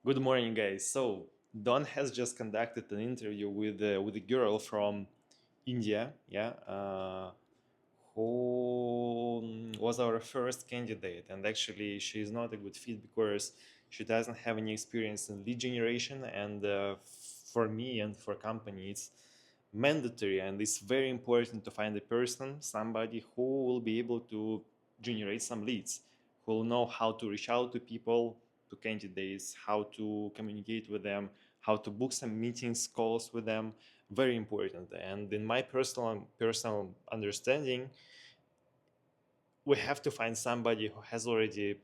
Good morning, guys. So Don has just conducted an interview with a girl from India, who was our first candidate, and actually she is not a good fit because she doesn't have any experience in lead generation, and for me and for company, it's mandatory and it's very important to find a person, somebody who will be able to generate some leads, who will know how to reach out to people, to candidates, how to communicate with them, how to book some meetings, calls with them. Very important. And in my personal understanding, we have to find somebody who has already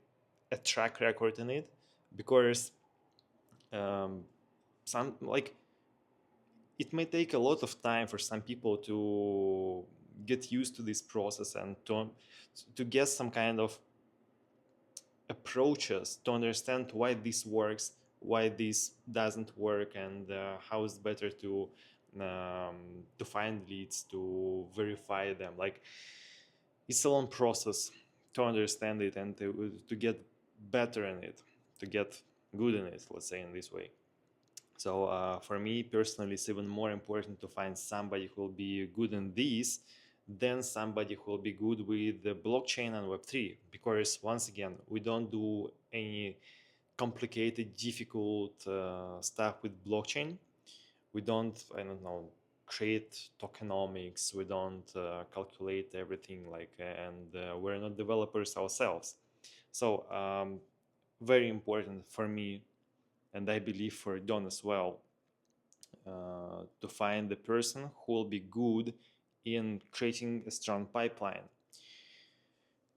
a track record in it, because um, some like it may take a lot of time for some people to get used to this process and to get some kind of approaches to understand why this works, why this doesn't work, and how it's better to find leads, to verify them. Like, it's a long process to understand it and to get better in it, to get good in it, let's say in this way. So for me personally, it's even more important to find somebody who will be good in this than somebody who will be good with the blockchain and Web3. Because once again, we don't do any complicated, difficult stuff with blockchain. We don't, I don't know, create tokenomics. We don't calculate everything and we're not developers ourselves. So very important for me, and I believe for Don as well, to find the person who will be good in creating a strong pipeline.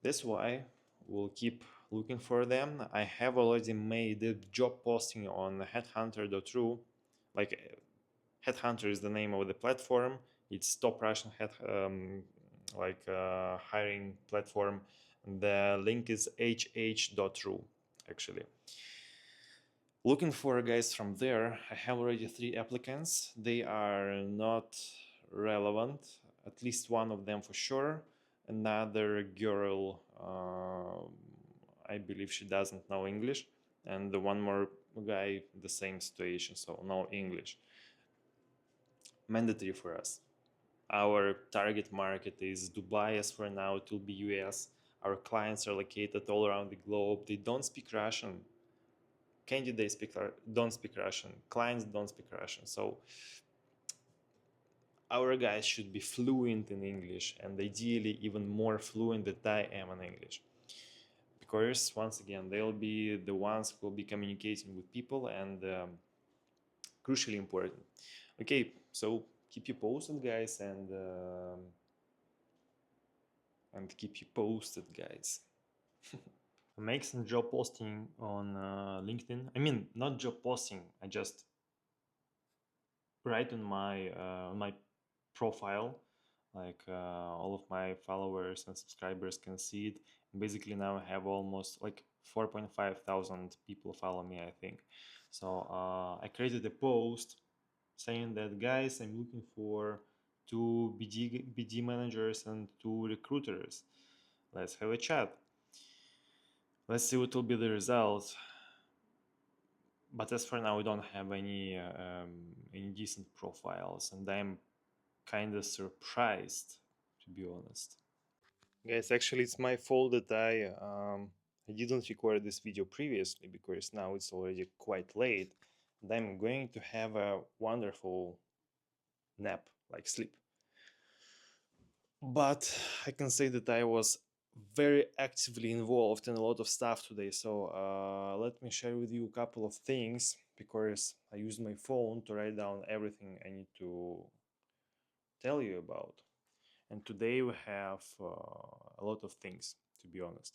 That's why we'll keep looking for them. I have already made a job posting on headhunter.ru. Like, Headhunter is the name of the platform. It's top Russian hiring platform. The link is hh.ru actually. Looking for guys from there. I have already 3 applicants. They are not relevant, at least one of them for sure. Another girl, I believe she doesn't know English, and the one more guy, the same situation, so no English. Mandatory for us. Our target market is Dubai, as for now it will be US. Our clients are located all around the globe. They don't speak Russian. Candidates don't speak Russian. Clients don't speak Russian. So our guys should be fluent in English, and ideally even more fluent than I am in English. Because once again, they'll be the ones who will be communicating with people, and crucially important. Okay, so keep you posted, guys, and keep you posted, guys. Make some job posting on LinkedIn. I mean, not job posting. I just write on my profile, like all of my followers and subscribers can see it. Basically, now I have almost like 4.5 thousand people follow me, I think. So I created a post saying that, guys, I'm looking for 2 BD managers and 2 recruiters. Let's have a chat. Let's see what will be the result. But as for now, we don't have any decent profiles, and I'm kind of surprised, to be honest. Guys, actually, it's my fault that I didn't record this video previously, because now it's already quite late, and I'm going to have a wonderful nap, like sleep. But I can say that I was very actively involved in a lot of stuff today. So let me share with you a couple of things, because I used my phone to write down everything I need to tell you about. And today we have a lot of things, to be honest.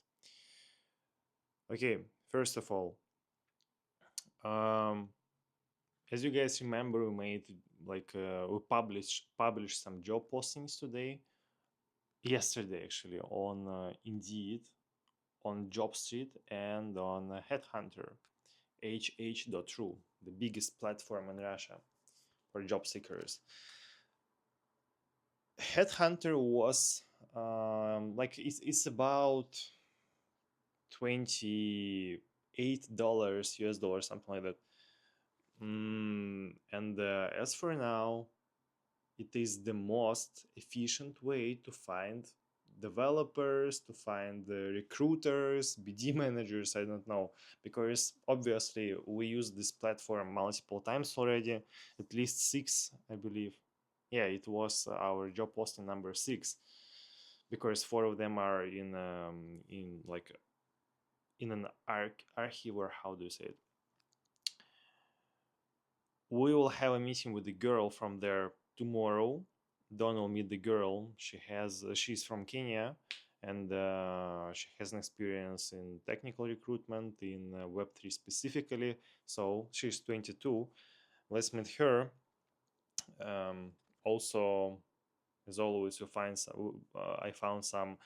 Okay, first of all, um, as you guys remember, we made we published some job postings today, yesterday actually, on Indeed, on JobStreet, and on Headhunter, hh.ru, the biggest platform in Russia for job seekers. Headhunter was it's about 28 $8 US dollars, something like that. And as for now, it is the most efficient way to find developers, to find recruiters, BD managers. I don't know, because obviously we use this platform multiple times already, at least six, I believe. Yeah, it was our job posting number six, because four of them are in like in an archive, or how do you say it? We will have a meeting with the girl from there tomorrow. Don will meet the girl. She's from Kenya, and she has an experience in technical recruitment in Web3 specifically. So she's 22. Let's meet her. Um, Also, as always, I found some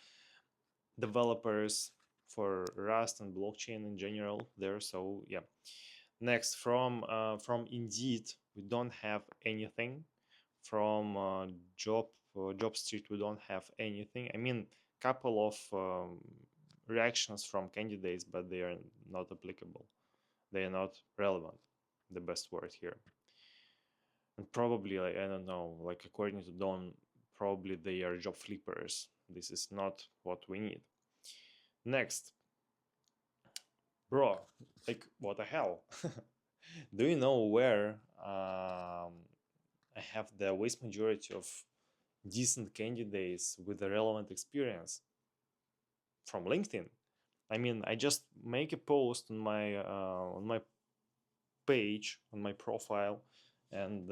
developers for Rust and blockchain in general there. So yeah. Next, from Indeed, we don't have anything. From Job Street, we don't have anything. I mean, couple of reactions from candidates, but they are not applicable. They are not relevant. The best word here. And probably, like, I don't know, like according to Don, probably they are job flippers. This is not what we need. Next, bro, like what the hell? Do you know where I have the vast majority of decent candidates with a relevant experience? From LinkedIn. I mean, I just make a post on my page, on my profile, and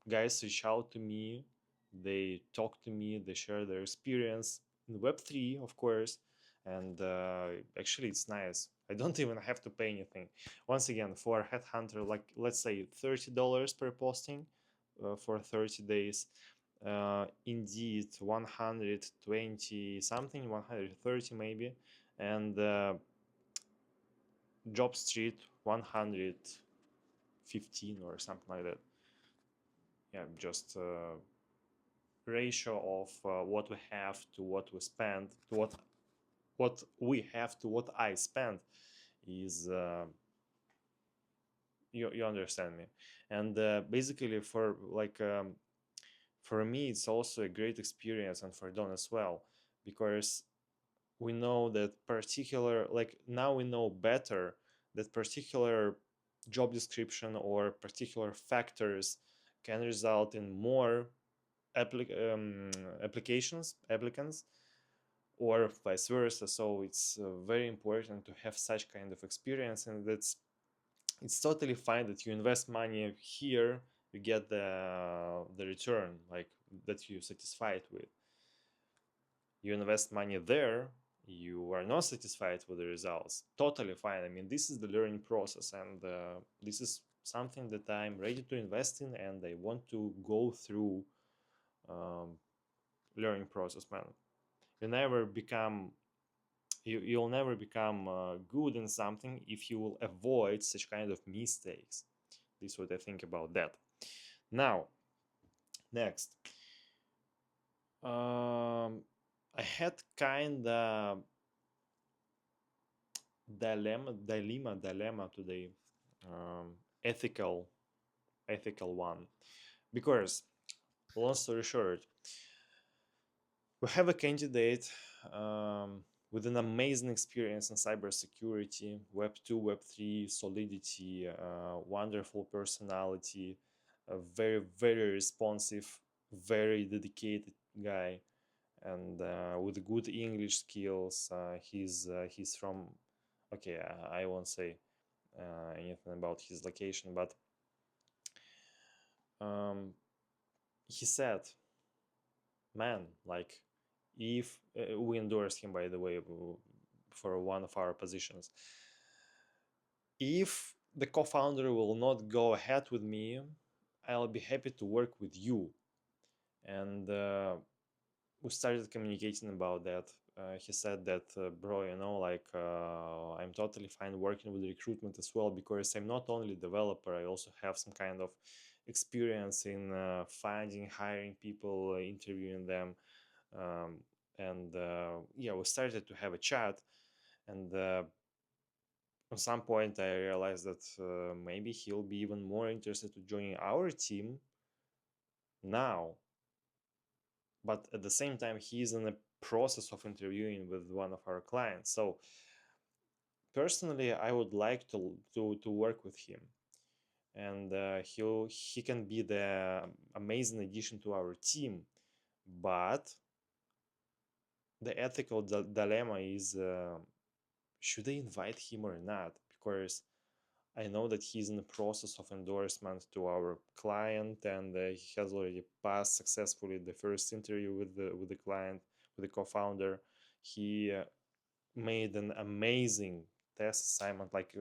guys reach out to me. They talk to me. They share their experience in Web3, of course. And actually, it's nice. I don't even have to pay anything. Once again, for a headhunter, like let's say $30 per posting for 30 days. Indeed, 120 something, 130 maybe, and Job Street 115 or something like that. Yeah, just ratio of what we have to what we spend, to what we have to what I spend is you understand me. And basically for me it's also a great experience, and for Don as well, because we know that particular, like now we know better that particular job description or particular factors can result in more applicants or vice versa. So it's very important to have such kind of experience, and it's totally fine that you invest money here, you get the return like that you satisfied with. You invest money there, you are not satisfied with the results, totally fine. I mean, this is the learning process, and this is something that I'm ready to invest in, and I want to go through um, learning process, man. You never become you'll never become good in something if you will avoid such kind of mistakes. This is what I think about that. Now, next, I had kind of dilemma today, um, ethical ethical one, because long story short, we have a candidate with an amazing experience in cybersecurity, Web 2, Web 3, solidity, wonderful personality, a very, very responsive, very dedicated guy, and with good English skills. He's from, okay, I won't say anything about his location, but um, he said, man, like, if we endorse him, by the way, for one of our positions, if the co-founder will not go ahead with me, I'll be happy to work with you. And we started communicating about that. He said that, bro, like I'm totally fine working with recruitment as well, because I'm not only developer, I also have some kind of experience in finding, hiring people, interviewing them. And yeah, we started to have a chat, and At some point, I realized that maybe he'll be even more interested to join our team now. But at the same time, he's in a process of interviewing with one of our clients. So personally, I would like to work with him, and he can be the amazing addition to our team. But the ethical dilemma is, should I invite him or not? Because I know that he's in the process of endorsement to our client, and he has already passed successfully the first interview with the client, with the co-founder. He made an amazing test assignment. Like,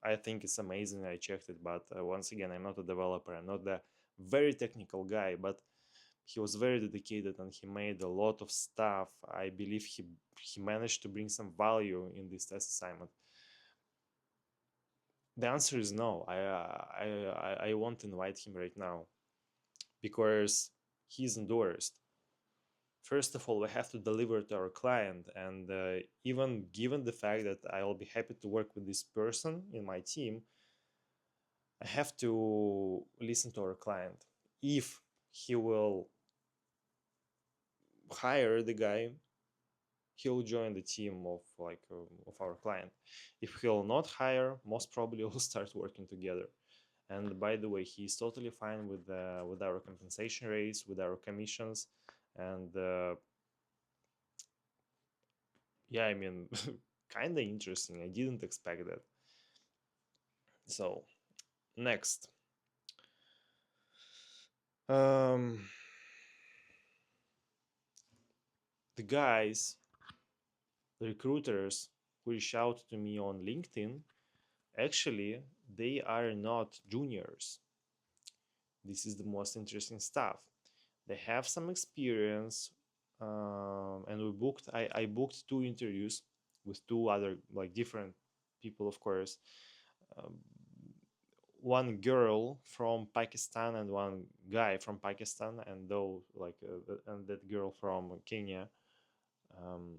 I think it's amazing. I checked it, but once again, I'm not a developer. I'm not the very technical guy, but he was very dedicated and he made a lot of stuff. I believe he managed to bring some value in this test assignment. The answer is no. I won't invite him right now because he's endorsed. First of all, we have to deliver to our client, and even given the fact that I will be happy to work with this person in my team, I have to listen to our client. If he will hire the guy, he'll join the team of our client. If he'll not hire, most probably we'll start working together. And by the way, he's totally fine with our compensation rates, with our commissions, and yeah, I mean, kind of interesting. I didn't expect that. So next, um, the guys, the recruiters who reach out to me on LinkedIn, actually, they are not juniors. This is the most interesting stuff. They have some experience, and I booked two interviews with two other like different people, of course. Um, one girl from Pakistan and one guy from Pakistan, and and that girl from Kenya. Um,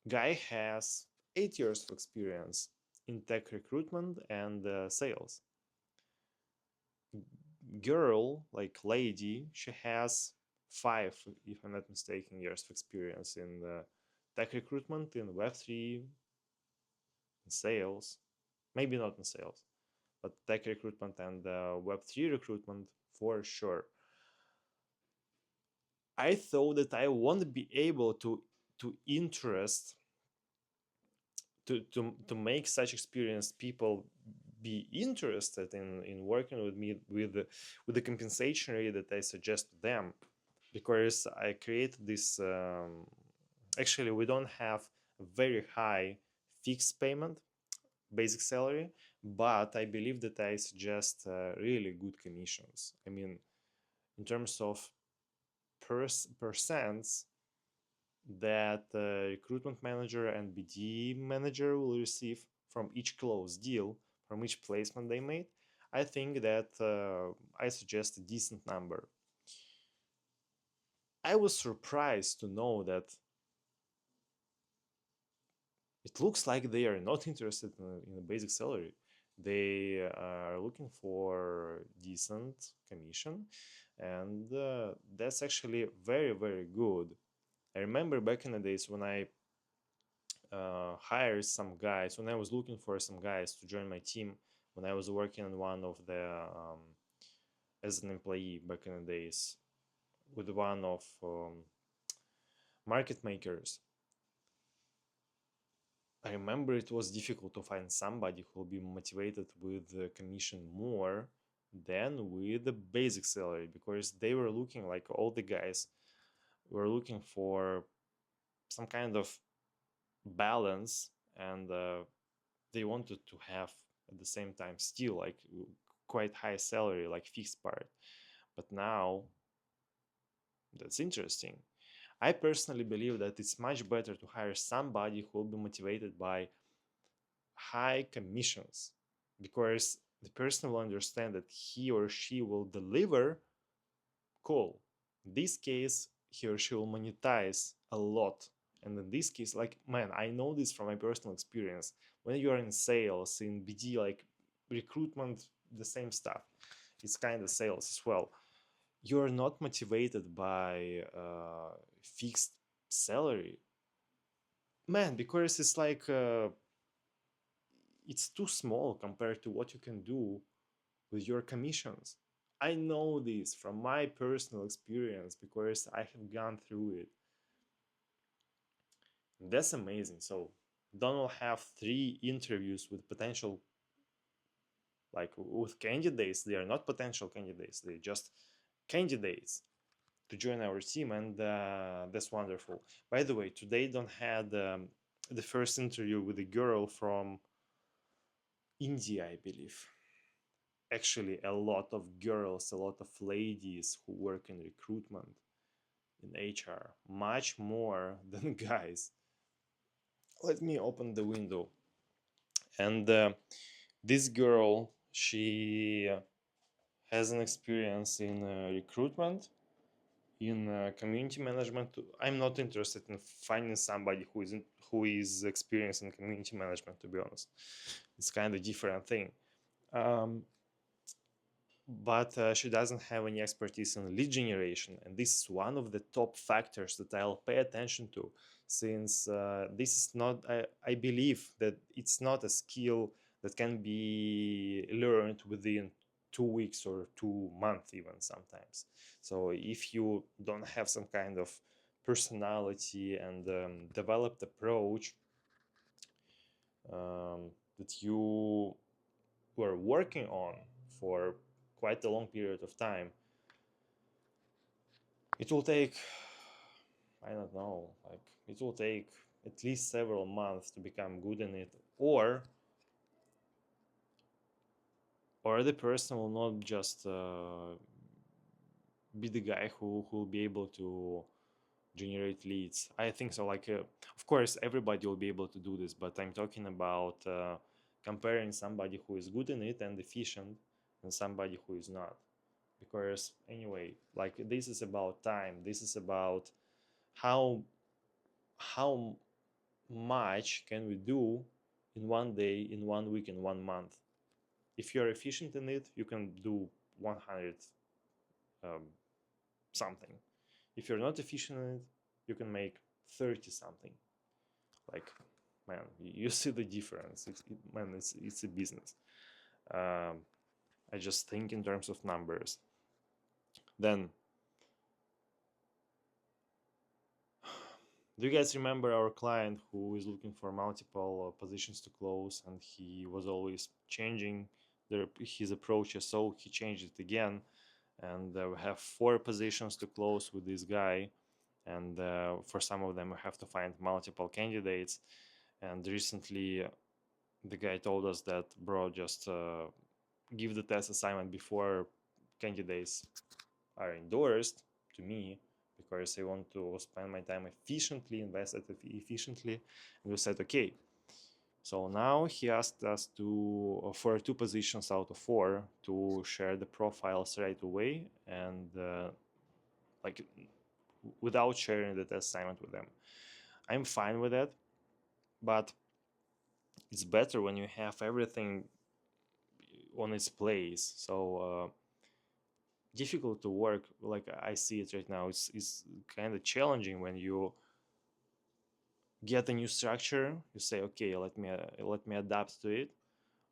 Guy has 8 years of experience in tech recruitment and sales. Girl, like lady, she has 5, if I'm not mistaken, years of experience in tech recruitment, in Web3, in sales. Maybe not in sales, but tech recruitment and Web3 recruitment for sure. I thought that I won't be able to interest to make such experienced people be interested in working with me with the compensation rate that I suggest to them, because I created this. Actually, we don't have a very high fixed payment, basic salary, but I believe that I suggest really good commissions. I mean, in terms of percents that recruitment manager and BD manager will receive from each closed deal, from each placement they made, I think that I suggest a decent number. I was surprised to know that it looks like they are not interested in a basic salary. They are looking for decent commission, and that's actually very, very good. I remember back in the days when I hired some guys, when I was looking for some guys to join my team, when I was working on one of the as an employee back in the days with one of market makers. I remember it was difficult to find somebody who will be motivated with the commission more than with the basic salary, because they were looking, like all the guys were looking for some kind of balance, and they wanted to have at the same time still like quite high salary, like fixed part. But now that's interesting. I personally believe that it's much better to hire somebody who will be motivated by high commissions, because the person will understand that he or she will deliver. Cool. In this case, he or she will monetize a lot. And in this case, like, man, I know this from my personal experience. when you're in sales, in BD, like recruitment, the same stuff. It's kind of sales as well. You're not motivated by fixed salary, man, because it's like it's too small compared to what you can do with your commissions. I know this from my personal experience because I have gone through it. That's amazing. So Donald have 3 interviews with potential, like with candidates. They are not potential candidates. They're just candidates to join our team, and that's wonderful. By the way, today Don had the first interview with a girl from India, I believe. Actually, a lot of girls, a lot of ladies who work in recruitment, in HR, much more than guys. Let me open the window. And this girl, she has an experience in recruitment, in community management. I'm not interested in finding somebody who is experienced in community management, to be honest. It's kind of different thing. Um, but she doesn't have any expertise in lead generation, and this is one of the top factors that I'll pay attention to, since this is not, I believe that it's not a skill that can be learned within 2 weeks or 2 months even sometimes. So if you don't have some kind of personality and developed approach that you were working on for quite a long period of time, it will take, I don't know, like it will take at least several months to become good in it, or the person will not just be the guy who will be able to generate leads. I think so. Like, of course, everybody will be able to do this, but I'm talking about comparing somebody who is good in it and efficient and somebody who is not. Because anyway, like this is about time. This is about how how much can we do in one day, in 1 week, in 1 month. If you're efficient in it, you can do 100 um, something. If you're not efficient in it, you can make 30 something. Like, man, you see the difference. Man, it's a business. um, I just think in terms of numbers. Then, do you guys remember our client who is looking for multiple positions to close, and he was always changing his approaches? So he changed it again, and we have 4 positions to close with this guy, and for some of them we have to find multiple candidates. And recently the guy told us that, bro, just give the test assignment before candidates are endorsed to me, because I want to spend my time efficiently, invest it efficiently. And we said, okay. So now he asked us to, for 2 positions out of 4, to share the profiles right away, and like without sharing the test assignment with them. I'm fine with that, but it's better when you have everything on its place. So difficult to work, like I see it right now. It's kind of challenging when you get a new structure. You say, okay, let me adapt to it.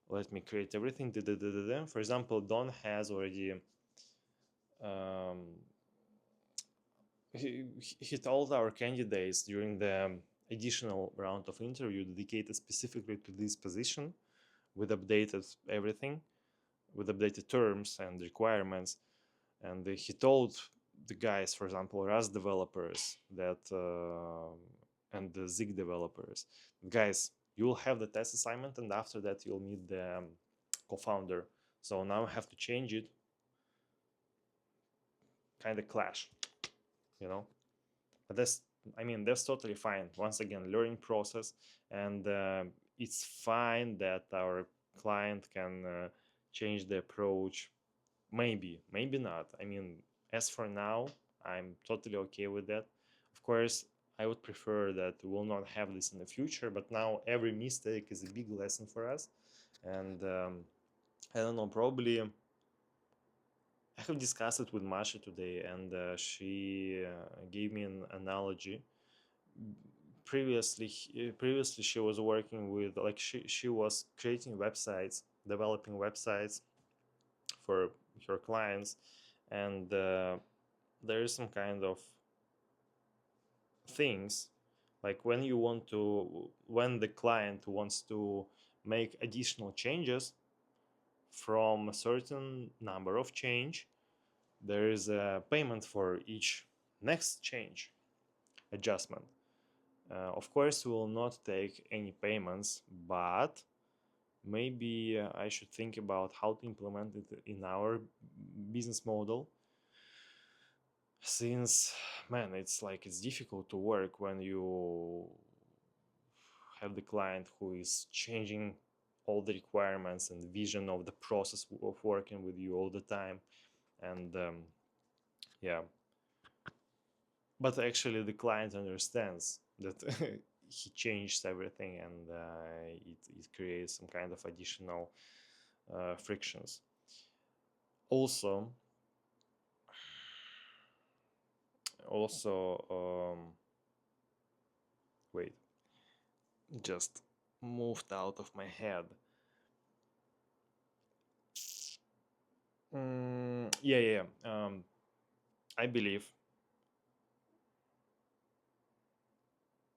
Let me create everything. For example, Don has already um, he told our candidates during the additional round of interview dedicated specifically to this position, with updated everything, with updated terms and requirements. And he told the guys, for example, Rust developers that and the Zig developers, guys, you will have the test assignment, and after that you'll meet the co-founder. So now I have to change it. Kind of clash, you know. But that's totally fine. Once again, learning process, and it's fine that our client can change the approach. Maybe not. As for now, I'm totally okay with that. Of course, I would prefer that we will not have this in the future, but now every mistake is a big lesson for us. And I don't know, probably I have discussed it with Masha today, and she gave me an analogy. Previously she was working with, like, she was creating websites, developing websites for her clients, and there is some kind of things, like when the client wants to make additional changes from a certain number of change, there is a payment for each next change adjustment. Of course, we will not take any payments, but maybe I should think about how to implement it in our business model, since, man, it's difficult to work when you have the client who is changing all the requirements and vision of the process of working with you all the time. And yeah, but actually the client understands that he changed everything, and it creates some kind of additional frictions. Also, wait, just moved out of my head. Yeah. I believe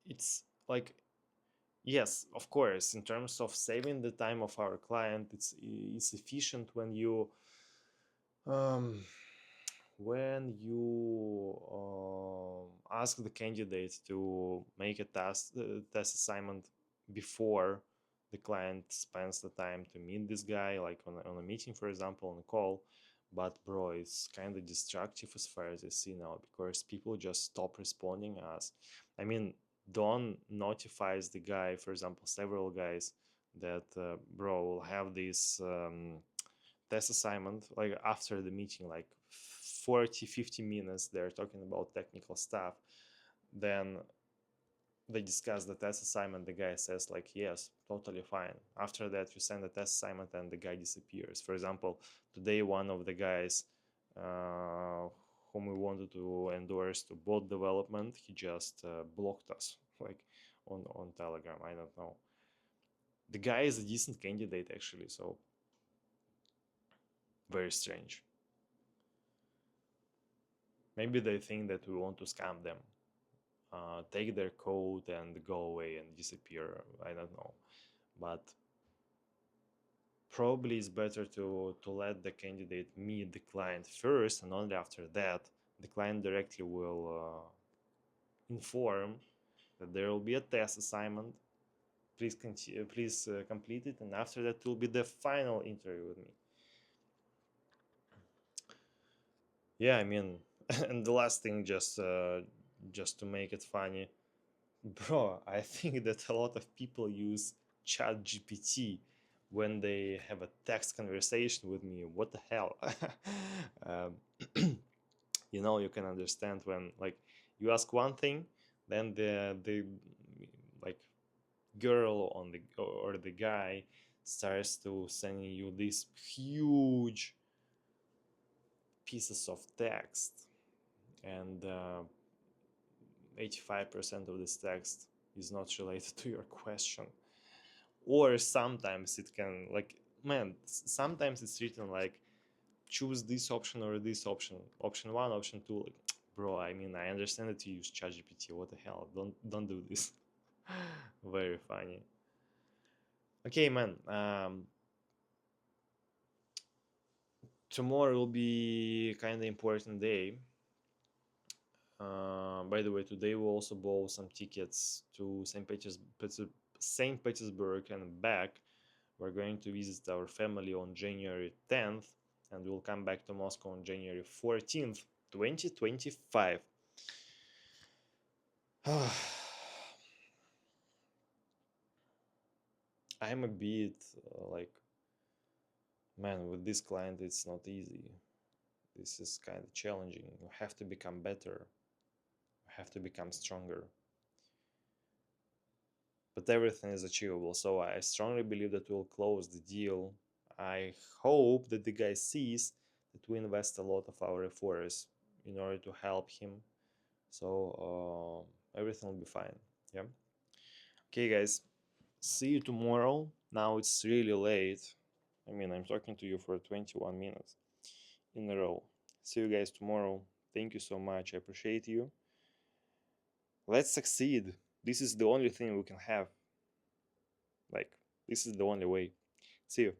it's like, yes, of course, in terms of saving the time of our client, it's efficient um, when you ask the candidate to make a test assignment before the client spends the time to meet this guy, like on a meeting, for example, on a call. But bro, it's kind of destructive as far as I see now, because people just stop responding us. I mean, Don notifies the guy, for example, several guys, that bro, will have this test assignment, like after the meeting, like 40-50 minutes they're talking about technical stuff. Then they discuss the test assignment, the guy says like, yes, totally fine. After that, you send the test assignment and the guy disappears. For example, today one of the guys whom we wanted to endorse to bot development, he just blocked us, like, on Telegram. I don't know, the guy is a decent candidate actually, so very strange. Maybe they think that we want to scam them, take their code and go away and disappear. I don't know, but probably it's better to let the candidate meet the client first, and only after that the client directly will inform that there will be a test assignment. Please complete it, and after that will be the final interview with me. Yeah, I mean, and the last thing, just to make it funny, bro, I think that a lot of people use Chat GPT when they have a text conversation with me. What the hell? um, you can understand when, like, you ask one thing, then the like girl on the or the guy starts to sending you these huge pieces of text, and 85% of this text is not related to your question. Or sometimes it can, like, man, sometimes it's written like, choose this option or this option one, option two. Like, bro, I mean, I understand that you use ChatGPT. What the hell? Don't do this. Very funny. Okay, man. Tomorrow will be kind of important day. By the way, today we'll also bought some tickets to St. Petersburg and back. We're going to visit our family on January 10th, and we'll come back to Moscow on January 14th, 2025. I'm a bit like, man, with this client, it's not easy. This is kind of challenging. You have to become better. You have to become stronger. but everything is achievable. So I strongly believe that we'll close the deal. I hope that the guy sees that we invest a lot of our efforts in order to help him. So everything will be fine. Yeah. Okay, guys. See you tomorrow. Now it's really late. I mean, I'm talking to you for 21 minutes in a row. See you guys tomorrow. Thank you so much. I appreciate you. Let's succeed. This is the only thing we can have. Like, this is the only way. See you.